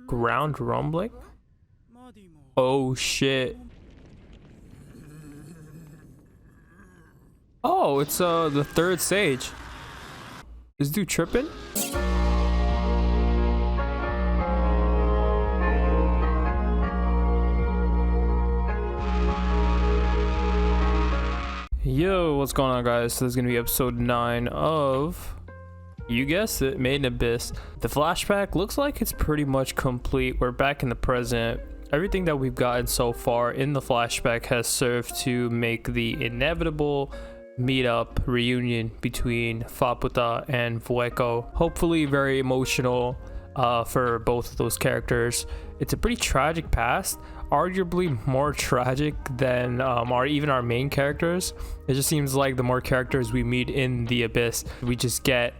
Ground rumbling? Oh shit. Oh, it's the third stage. This dude tripping? Yo, what's going on, guys? So this is gonna be episode 9 of, you guessed it, Made in Abyss. The flashback looks like it's pretty much complete. We're back in the present. Everything that we've gotten so far in the flashback has served to make the inevitable meetup reunion between FAPUTA and Vueko hopefully very emotional for both of those characters. It's a pretty tragic past, arguably more tragic than even our main characters. It just seems like the more characters we meet in the Abyss, we just get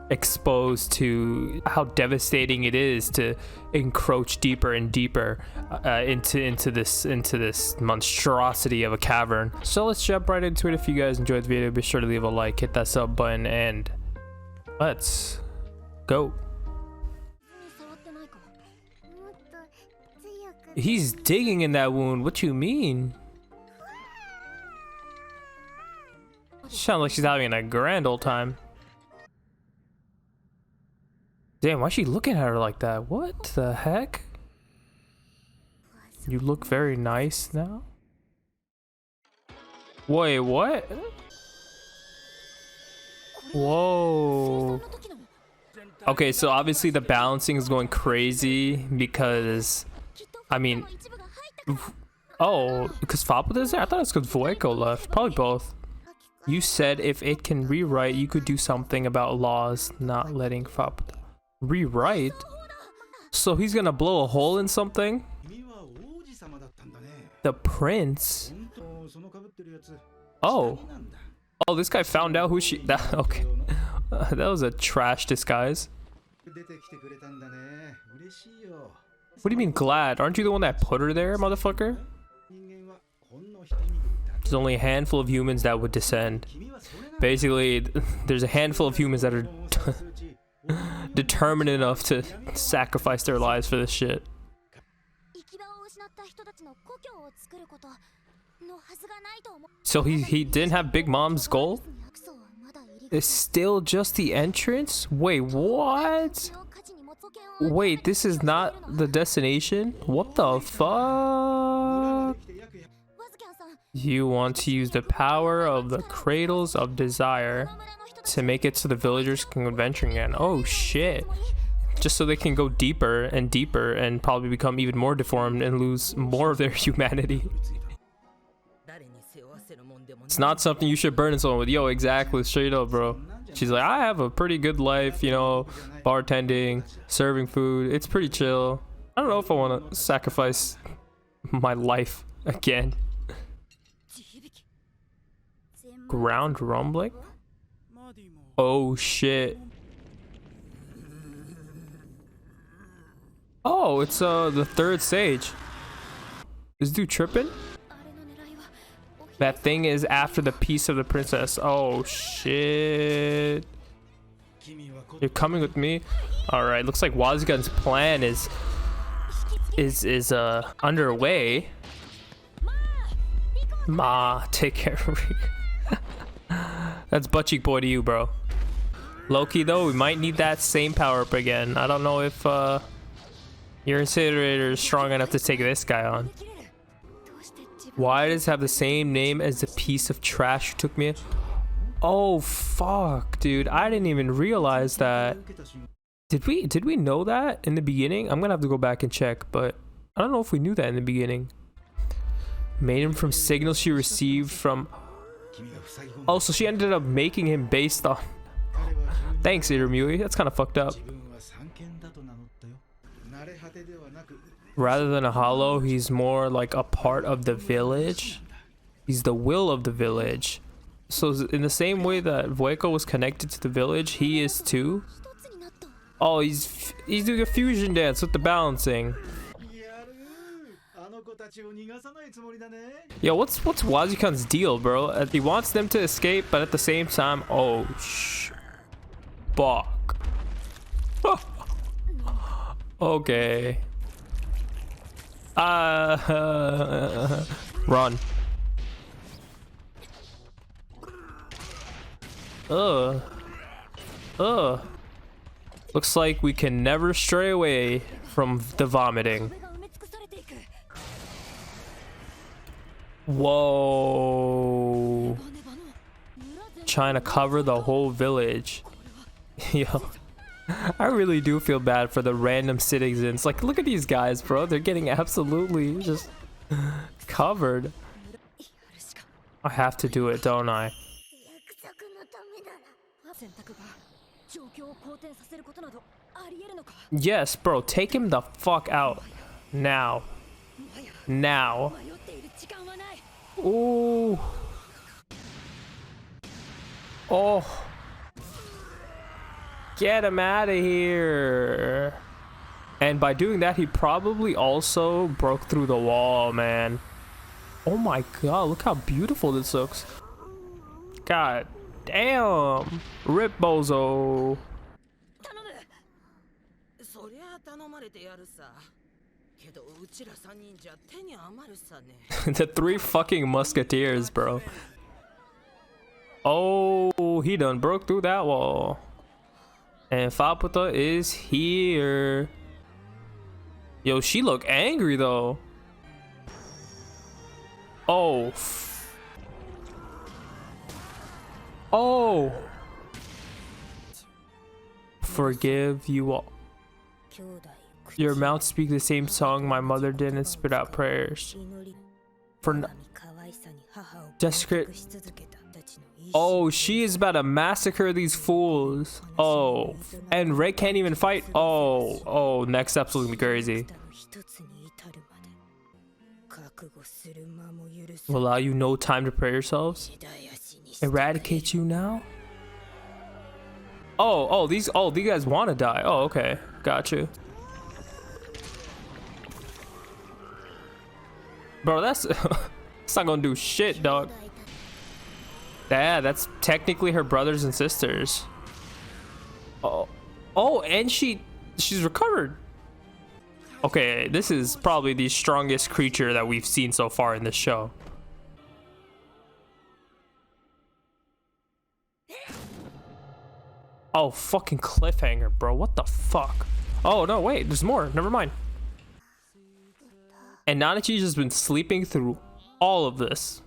exposed to how devastating it is to encroach deeper and deeper into this monstrosity of a cavern. So let's jump right into it. If you guys enjoyed the video, be sure to leave a like, hit that sub button, and let's go. He's digging in that wound. What you mean? Sounds like she's having a grand old time. Damn, why is she looking at her like that? What the heck? You look very nice now. Wait, what? Whoa. Okay, so obviously the balancing is going crazy because, I mean, oh, because FAPUTA is there? I thought it was because Vueko left. Probably both. You said if it can rewrite, you could do something about laws not letting FAPUTA rewrite. So he's gonna blow a hole in something? The prince? Oh, this guy found out who she, that, okay. That was a trash disguise. What do you mean glad? Aren't you the one that put her there, motherfucker? There's only a handful of humans that would descend. Basically, there's a handful of humans that are determined enough to sacrifice their lives for this shit. So he didn't have Big Mom's goal? It's still just the entrance? Wait, what? Wait, this is not the destination? What the fuck? You want to use the power of the Cradles of Desire to make it so the villagers can adventure again. Oh shit. Just so they can go deeper and deeper and probably become even more deformed and lose more of their humanity. It's not something you should burden someone with. Yo, exactly, straight up, bro. She's like, I have a pretty good life, you know, bartending, serving food. It's pretty chill. I don't know if I want to sacrifice my life again. Ground rumbling? Oh shit. Oh, it's the third stage. This dude tripping? That thing is after the piece of the princess. Oh shit. You're coming with me? Alright, looks like Wazukyan's plan is underway. Ma, take care of me. That's Buttcheek Boy to you, bro. Low-key though, we might need that same power up again. I don't know if your incinerator is strong enough to take this guy on. Why does it have the same name as the piece of trash you took me in? Oh fuck, dude, I didn't even realize that. Did we know that in the beginning? I'm gonna have to go back and check, but I don't know if we knew that in the beginning. Made him from signals she received from. Oh, so she ended up making him based on. Thanks, Juroimoh. That's kind of fucked up. Rather than a hollow, he's more like a part of the village. He's the will of the village. So in the same way that Vueko was connected to the village, he is too. Oh, he's doing a fusion dance with the balancing. Yo, what's Wazukyan's deal, bro? He wants them to escape, but at the same time, oh fuck. Okay. Run. Ugh. Ugh. Looks like we can never stray away from the vomiting. Whoa. Trying to cover the whole village. Yo. I really do feel bad for the random citizens. Like, look at these guys, bro. They're getting absolutely just covered. I have to do it, don't I? Yes, bro. Take him the fuck out. Now. Now. Ooh. Oh. Get him out of here. And by doing that, he probably also broke through the wall, man. Oh my god, look how beautiful this looks. God damn. Rip Bozo. The three fucking musketeers, bro. Oh, he done broke through that wall. And FAPUTA is here. Yo, she look angry though. Oh. Oh. Forgive you all. Your mouth speak the same song my mother did and spit out prayers. For desperate. Oh, she is about to massacre these fools. Oh, and Ray can't even fight. Oh, next episode's gonna be crazy. Will allow you no time to pray yourselves. Eradicate you now. These guys want to die. Oh, okay, got you. Bro, that's it's not gonna do shit, dog. Yeah, that's technically her brothers and sisters. Oh, and she's recovered. Okay, this is probably the strongest creature that we've seen so far in this show. Oh, fucking cliffhanger, bro. What the fuck? Oh, no, wait, there's more. Never mind. And Nanachi's just been sleeping through all of this.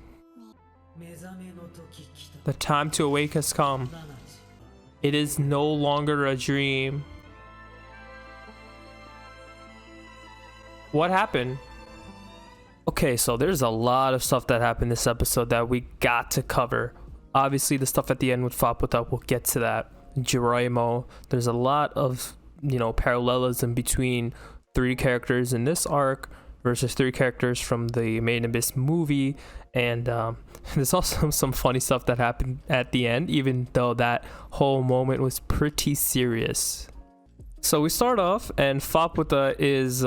The time to awake has come. It is no longer a dream. What happened? Okay, so there's a lot of stuff that happened this episode that we got to cover. Obviously, the stuff at the end with FAPUTA, we'll get to that. Juroimoh, there's a lot of, parallelism between 3 characters in this arc versus 3 characters from the Made in Abyss movie. And there's also some funny stuff that happened at the end, even though that whole moment was pretty serious. So we start off, and FAPUTA is,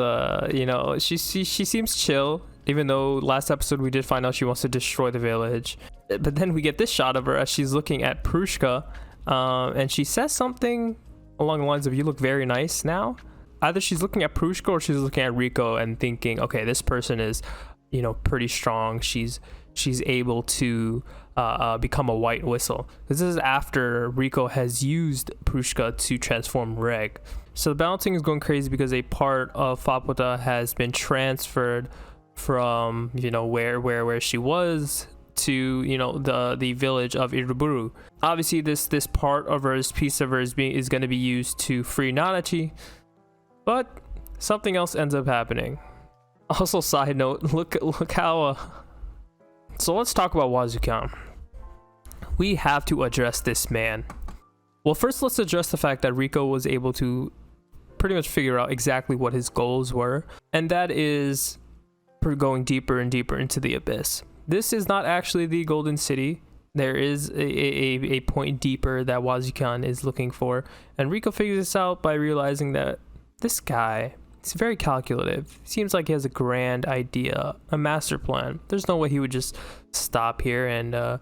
she seems chill, even though last episode we did find out she wants to destroy the village. But then we get this shot of her as she's looking at Prushka, and she says something along the lines of, "You look very nice now." Either she's looking at Prushka or she's looking at Riko and thinking, okay, this person is, pretty strong. She's able to become a white whistle. This is after Riko has used Prushka to transform Reg. So the balancing is going crazy because a part of FAPUTA has been transferred from, where she was to, the village of Iruburu. Obviously, this part of her, this piece of her is going to be used to free Nanachi, but something else ends up happening. Also, side note, look how. So let's talk about Wazukyan. We have to address this man. Well, first let's address the fact that Riko was able to pretty much figure out exactly what his goals were, and that is going deeper and deeper into the abyss. This is not actually the Golden City. There is a point deeper that Wazukyan is looking for, and Riko figures this out by realizing that this guy, he's very calculative. Seems like he has a grand idea, a master plan. There's no way he would just stop here and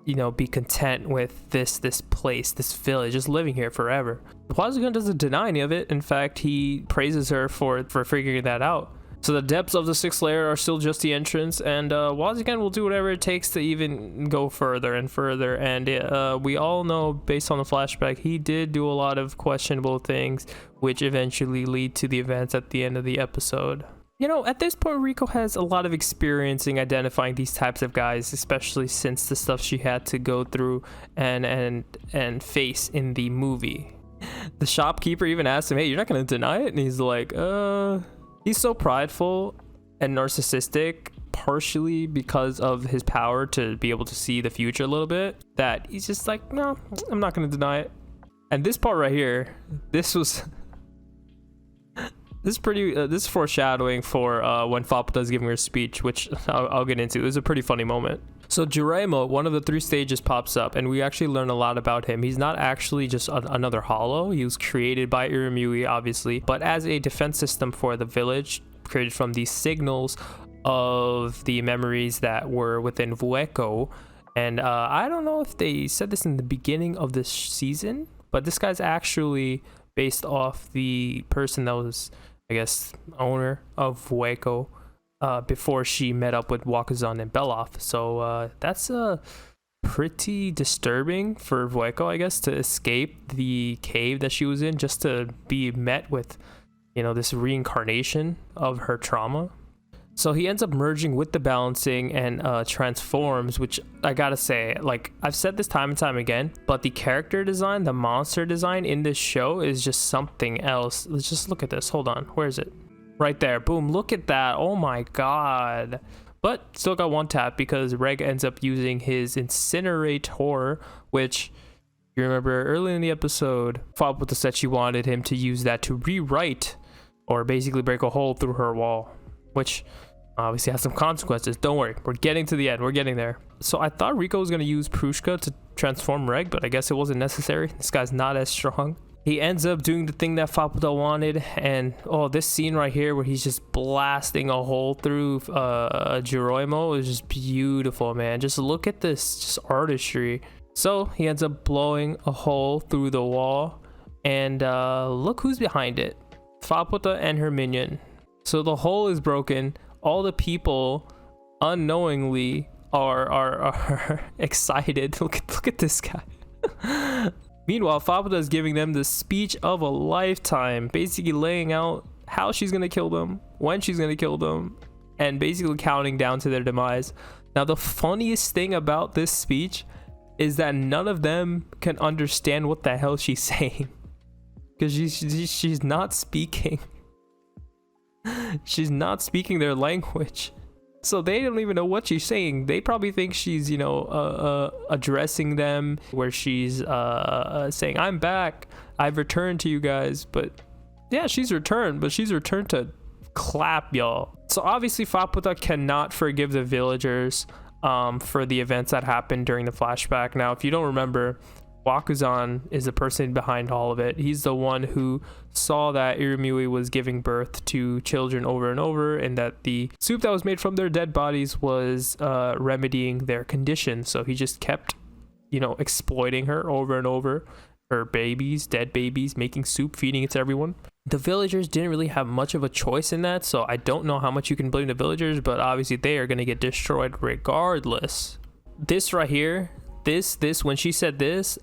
you know, be content with this place, this village, just living here forever. Wazukyan doesn't deny any of it. In fact, he praises her for figuring that out. So the depths of the 6th layer are still just the entrance, and Wazukyan will do whatever it takes to even go further and further. And we all know, based on the flashback, he did do a lot of questionable things, which eventually lead to the events at the end of the episode. You know, at this point, Riko has a lot of experience in identifying these types of guys, especially since the stuff she had to go through and face in the movie. The shopkeeper even asked him, hey, you're not going to deny it? And he's like, he's so prideful and narcissistic, partially because of his power to be able to see the future a little bit, that he's just like, no, I'm not going to deny it. And this part right here, this was... This is foreshadowing for when FAPUTA is giving her speech, which I'll get into. It was a pretty funny moment. So Juroimoh, one of the 3 stages, pops up, and we actually learn a lot about him. He's not actually just another hollow. He was created by Irumyuui, obviously, but as a defense system for the village, created from these signals of the memories that were within Vueko. And I don't know if they said this in the beginning of this season, but this guy's actually based off the person that was, I guess, owner of Vueko before she met up with Wakuzan and Beloff. So that's pretty disturbing for Vueko, I guess, to escape the cave that she was in, just to be met with, you know, this reincarnation of her trauma. So he ends up merging with the balancing and transforms, which I gotta say, like, I've said this time and time again, but the character design, the monster design in this show is just something else. Let's just look at this. Hold on. Where is it? Right there. Boom. Look at that. Oh my god. But still got one tap because Reg ends up using his incinerator, which, you remember early in the episode, FAPUTA said she wanted him to use that to rewrite or basically break a hole through her wall, which obviously has some consequences. Don't worry, we're getting to the end. We're getting there. So I thought Riko was going to use Prushka to transform Reg, but I guess it wasn't necessary. This guy's not as strong. He ends up doing the thing that FAPUTA wanted, and oh, this scene right here where he's just blasting a hole through Juroimoh is just beautiful, man. Just look at this, just artistry. So he ends up blowing a hole through the wall, and look who's behind it. FAPUTA and her minion. So the hole is broken. All the people unknowingly are excited. Look at this guy. Meanwhile, FAPUTA is giving them the speech of a lifetime, basically laying out how she's gonna kill them, when she's gonna kill them, and basically counting down to their demise. Now, the funniest thing about this speech is that none of them can understand what the hell she's saying, because she's not speaking. She's not speaking their language, so they don't even know what she's saying. They probably think she's, you know, addressing them, where she's saying, I'm back, I've returned to you guys. But yeah, she's returned, but she's returned to clap y'all. So obviously FAPUTA cannot forgive the villagers for the events that happened during the flashback. Now, if you don't remember, Wakuzan is the person behind all of it. He's the one who saw that Irumyuui was giving birth to children over and over, and that the soup that was made from their dead bodies was remedying their condition. So he just kept, you know, exploiting her over and over. Her babies, dead babies, making soup, feeding it to everyone. The villagers didn't really have much of a choice in that, so I don't know how much you can blame the villagers, but obviously they are going to get destroyed regardless. This right here, this when she said this,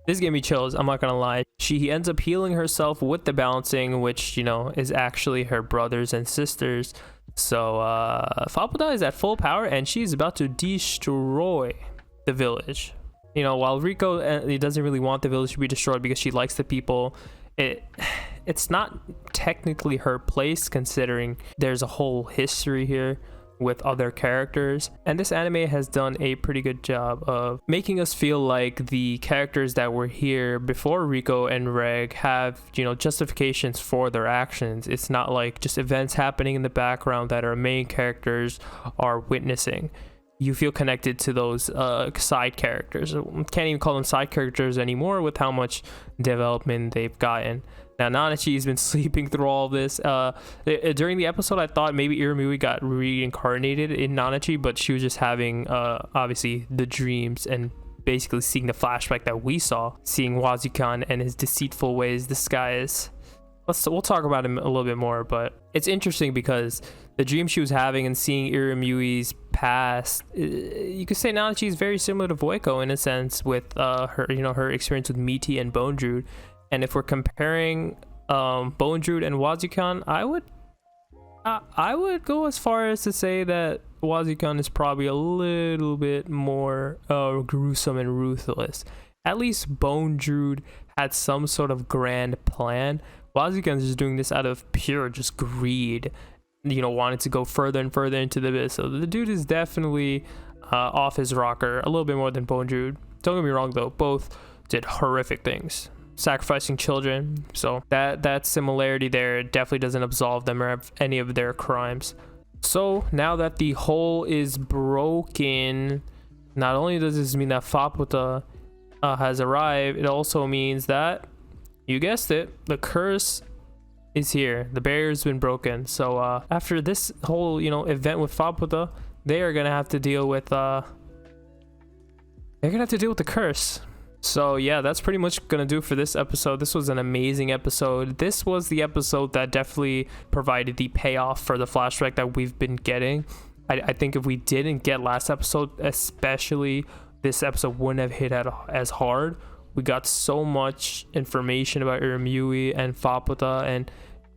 this gave me chills. I'm not gonna lie. She ends up healing herself with the balancing, which, you know, is actually her brothers and sisters. So FAPUTA is at full power, and she's about to destroy the village. You know, while Riko doesn't really want the village to be destroyed because she likes the people, it's not technically her place, considering there's a whole history here with other characters, and this anime has done a pretty good job of making us feel like the characters that were here before Riko and Reg have, you know, justifications for their actions. It's not like just events happening in the background that our main characters are witnessing. you feel connected to those side characters. Can't even call them side characters anymore with how much development they've gotten. Now Nanachi's been sleeping through all this. During the episode, I thought maybe Irimui got reincarnated in Nanachi, but she was just having obviously the dreams and basically seeing the flashback that we saw, seeing Wazukyan and his deceitful ways disguised. We'll talk about him a little bit more, but it's interesting because the dream she was having and seeing Irimui's past, you could say Nanachi is very similar to Voiko in a sense with her, you know, her experience with Miti and Bone Druid. And if we're comparing Bone Druid and Wazukyan, I would go as far as to say that Wazukyan is probably a little bit more gruesome and ruthless. At least Bone Druid had some sort of grand plan. Wazukyan is just doing this out of pure just greed, you know, wanted to go further and further into the abyss. So the dude is definitely off his rocker a little bit more than Bone Druid. Don't get me wrong though, both did horrific things, sacrificing children. So that similarity there definitely doesn't absolve them of any of their crimes. So now that the hole is broken, not only does this mean that FAPUTA has arrived, it also means that, you guessed it, the curse is here. The barrier's been broken. So after this whole, you know, event with FAPUTA, they are gonna have to deal with the curse. So yeah, that's pretty much gonna do for this episode. This was an amazing episode. This was the episode that definitely provided the payoff for the flashback that we've been getting. I think if we didn't get last episode, especially, this episode wouldn't have hit as hard. We got so much information about Irimui and FAPUTA, and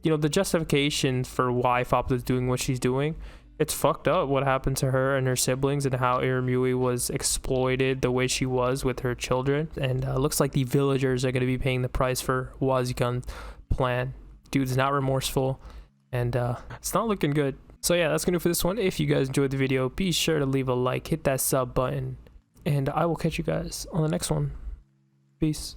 you know, the justification for why FAPUTA is doing what she's doing. It's fucked up what happened to her and her siblings, and how Irimui was exploited the way she was with her children. And looks like the villagers are going to be paying the price for Wazukyan's plan. Dude's not remorseful, and it's not looking good. So yeah, that's gonna do for this one. If you guys enjoyed the video, be sure to leave a like, hit that sub button, and I will catch you guys on the next one. Peace.